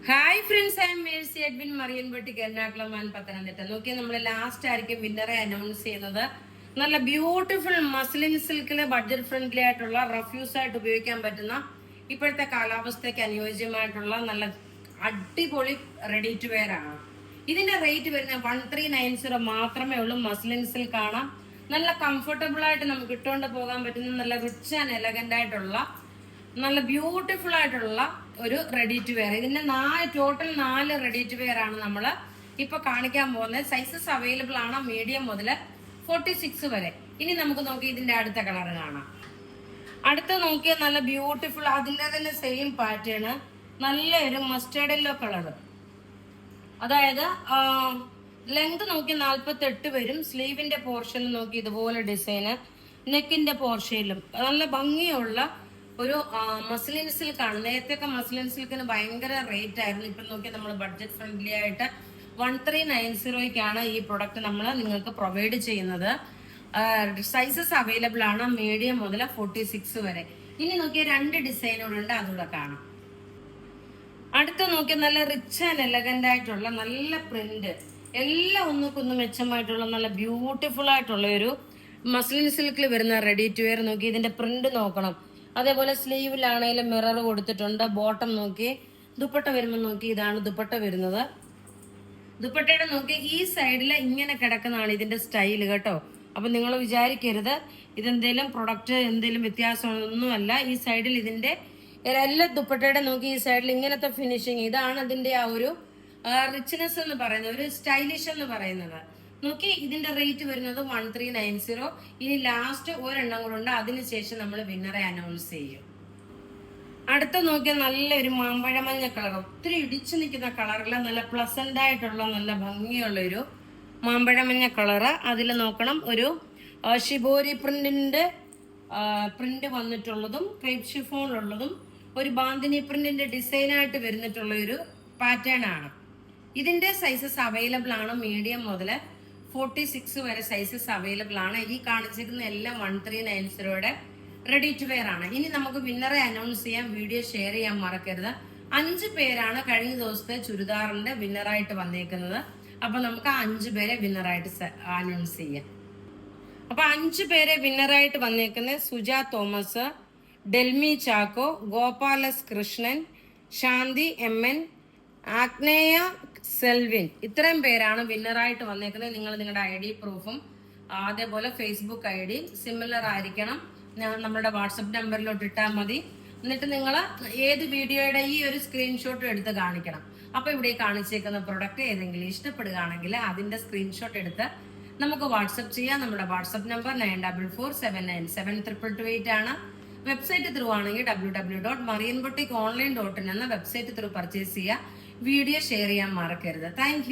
Hi friends, I am Mercy Edwin മറിയൻപട്ടിക്ക് Ernakulam and Pathanamthitta. നോക്കിയാൽ നമ്മൾ ലാസ്റ്റ് ആയിരിക്കും വിന്നറെ അനൗൺസ് ചെയ്യുന്നത്. നല്ല ബ്യൂട്ടിഫുൾ മസ്ലിൻ സിൽക്കില് ബഡ്ജറ്റ് ഫ്രണ്ട്ലി ആയിട്ടുള്ള റഫ്യൂസ് ആയിട്ട് ഉപയോഗിക്കാൻ പറ്റുന്ന ഇപ്പോഴത്തെ കാലാവസ്ഥയ്ക്ക് അനുയോജ്യമായിട്ടുള്ള നല്ല അടിപൊളി റെഡി ടു വെയർ ആണ്. ഇതിന്റെ റേറ്റ് വരുന്നത് 1390 മാത്രമേ ഉള്ളൂ. മസ്ലിൻ സിൽക്ക് ആണ്. നല്ല കംഫർട്ടബിൾ ആയിട്ട് നമുക്ക് ഇട്ടുകൊണ്ട് പോകാൻ പറ്റുന്ന നല്ല റിച്ച് ആൻഡ് എലഗന്റ് ആയിട്ടുള്ള നല്ല ബ്യൂട്ടിഫുൾ ആയിട്ടുള്ള ഒരു റെഡി ടു വെയർ. ഇതിന്റെ ടോട്ടൽ 4 റെഡി ടു വെയർ ആണ് നമ്മൾ ഇപ്പൊ കാണിക്കാൻ പോകുന്നത്. സൈസസ് അവൈലബിൾ ആണ് മീഡിയം മുതൽ 46 വരെ. ഇനി നമുക്ക് നോക്കി ഇതിന്റെ അടുത്ത കളർ കാണാം. അടുത്ത നോക്കിയ നല്ല ബ്യൂട്ടിഫുൾ, അതിന്റെ തന്നെ സെയിം പാറ്റേൺ, നല്ല ഒരു മസ്റ്റേർഡ് യെല്ലോ കളർ. അതായത് ലെങ്ത് നോക്കി 48 വരും. സ്ലീവിന്റെ പോർഷനിൽ നോക്കി ഇതുപോലെ ഡിസൈന്, നെക്കിന്റെ പോർഷനിലും നല്ല ഭംഗിയുള്ള ഒരു മസ്ലിൻ സിൽക്ക് ആണ്. നേരത്തെ മസ്ലിൻ സിൽക്കിന് ഭയങ്കര റേറ്റ് ആയിരുന്നു. ഇപ്പൊ നോക്കി നമ്മൾ ബഡ്ജറ്റ് ഫ്രണ്ട്ലി ആയിട്ട് 1390 ഈ പ്രൊഡക്റ്റ് നമ്മൾ നിങ്ങൾക്ക് പ്രൊവൈഡ് ചെയ്യുന്നത്. സൈസസ് അവൈലബിൾ ആണ് മീഡിയം മുതൽ 46 വരെ. ഇനി നോക്കിയ 2 ഡിസൈനുകളുണ്ട്, അതുകൂടെ കാണാം. അടുത്ത നോക്കിയ നല്ല റിച്ച് ആൻഡ് എലഗന്റ് ആയിട്ടുള്ള നല്ല പ്രിന്റ്, എല്ലാം ഒന്നുകൊന്ന് മെച്ചമായിട്ടുള്ള നല്ല ബ്യൂട്ടിഫുൾ ആയിട്ടുള്ള ഒരു മസ്ലിൻ സിൽക്കിൽ വരുന്ന റെഡി ടു വെയർ. നോക്കി ഇതിന്റെ പ്രിന്റ് നോക്കണം. അതേപോലെ സ്ലീവിലാണെങ്കിലും മിറർ കൊടുത്തിട്ടുണ്ട്. ബോട്ടം നോക്കി, ദുപ്പട്ട വരുമ്പോൾ നോക്കി ഇതാണ് ദുപ്പട്ട വരുന്നത്. ദുപ്പട്ടയുടെ നോക്കി ഈ സൈഡിൽ ഇങ്ങനെ കിടക്കുന്നതാണ് ഇതിന്റെ സ്റ്റൈല് കേട്ടോ. അപ്പൊ നിങ്ങൾ വിചാരിക്കരുത് ഇതെന്തേലും പ്രൊഡക്റ്റ് എന്തെങ്കിലും വ്യത്യാസമൊന്നുമല്ല. ഈ സൈഡിൽ ഇതിന്റെ എല്ലാ ദുപ്പട്ടയുടെ നോക്കി ഈ സൈഡിൽ ഇങ്ങനത്തെ ഫിനിഷിങ്, ഇതാണ് അതിന്റെ ആ ഒരു റിച്ച്നെസ് എന്ന് പറയുന്നത്, ഒരു സ്റ്റൈലിഷ് എന്ന് പറയുന്നത്. നോക്കി ഇതിന്റെ റേറ്റ് വരുന്നത് 1390. ഇനി ലാസ്റ്റ് ഒരെണ്ണം കൂടെ ഉണ്ട്, അതിനുശേഷം നമ്മൾ വിന്നറെ അനൗൺസ് ചെയ്യും. അടുത്ത നോക്കിയാൽ നല്ലൊരു മാമ്പഴമഞ്ഞ കളർ, ഒത്തിരി ഇടിച്ചു നിൽക്കുന്ന കളറില്ല, നല്ല പ്ലസന്റ് ആയിട്ടുള്ള നല്ല ഭംഗിയുള്ള ഒരു മാമ്പഴമഞ്ഞ കളറ്. അതിൽ നോക്കണം ഒരു ഷിബോരി പ്രിന്റിന്റെ പ്രിന്റ് വന്നിട്ടുള്ളതും ക്രേപ്പ് ഷിഫോണിലുള്ളതും ഒരു ബാന്തിനി പ്രിന്റിന്റെ ഡിസൈനായിട്ട് വരുന്നിട്ടുള്ള ഒരു പാറ്റേൺ ആണ്. ഇതിന്റെ സൈസസ് അവൈലബിൾ ആണ് മീഡിയം മുതൽ 46 വരെ സൈസസ് അവൈലബിൾ ആണ്. ഈ കാണിച്ചിരിക്കുന്ന എല്ലാം 1390 റെഡി ടു വെയർ ആണ്. ഇനി നമുക്ക് വിന്നറെ അനൗൺസ് ചെയ്യാം. വീഡിയോ ഷെയർ ചെയ്യാൻ മറക്കരുത്. 5 പേരാണ് കഴിഞ്ഞ ദിവസത്തെ ചുരിദാറിന്റെ വിന്നറായിട്ട് വന്നേക്കുന്നത്. അപ്പൊ നമുക്ക് 5 പേരെ വിന്നറായിട്ട് അനൗൺസ് ചെയ്യാം. അപ്പൊ 5 പേരെ വിന്നറായിട്ട് വന്നേക്കുന്നത് സുജ തോമസ്, ഡെൽമി ചാക്കോ, ഗോപാലസ് കൃഷ്ണൻ, ശാന്തി MN, ആഗ്നേയ സെൽവിൻ. ഇത്രയും പേരാണ് വിന്നറായിട്ട് വന്നേക്കുന്നത്. നിങ്ങൾ നിങ്ങളുടെ ID പ്രൂഫും അതേപോലെ ഫേസ്ബുക്ക് ID സിമിലർ ആയിരിക്കണം. നമ്മുടെ വാട്സപ്പ് നമ്പറിലോട്ട് ഇട്ടാൽ മതി. എന്നിട്ട് നിങ്ങൾ ഏത് വീഡിയോയുടെ ഈ ഒരു സ്ക്രീൻഷോട്ട് എടുത്ത് കാണിക്കണം. അപ്പൊ ഇവിടെ കാണിച്ചേക്കുന്ന പ്രൊഡക്റ്റ് ഏതെങ്കിലും ഇഷ്ടപ്പെടുകയാണെങ്കിൽ അതിന്റെ സ്ക്രീൻഷോട്ട് എടുത്ത് നമുക്ക് വാട്സപ്പ് ചെയ്യാം. നമ്മുടെ വാട്സപ്പ് നമ്പർ 9447972228 ആണ്. വെബ്സൈറ്റ് ത്രൂ ആണെങ്കിൽ www.marianboutique.online.in എന്ന വെബ്സൈറ്റ് ത്രൂ പർച്ചേസ് ചെയ്യുക. വീഡിയോ ഷെയർ ചെയ്യാൻ മറക്കരുത്. താങ്ക്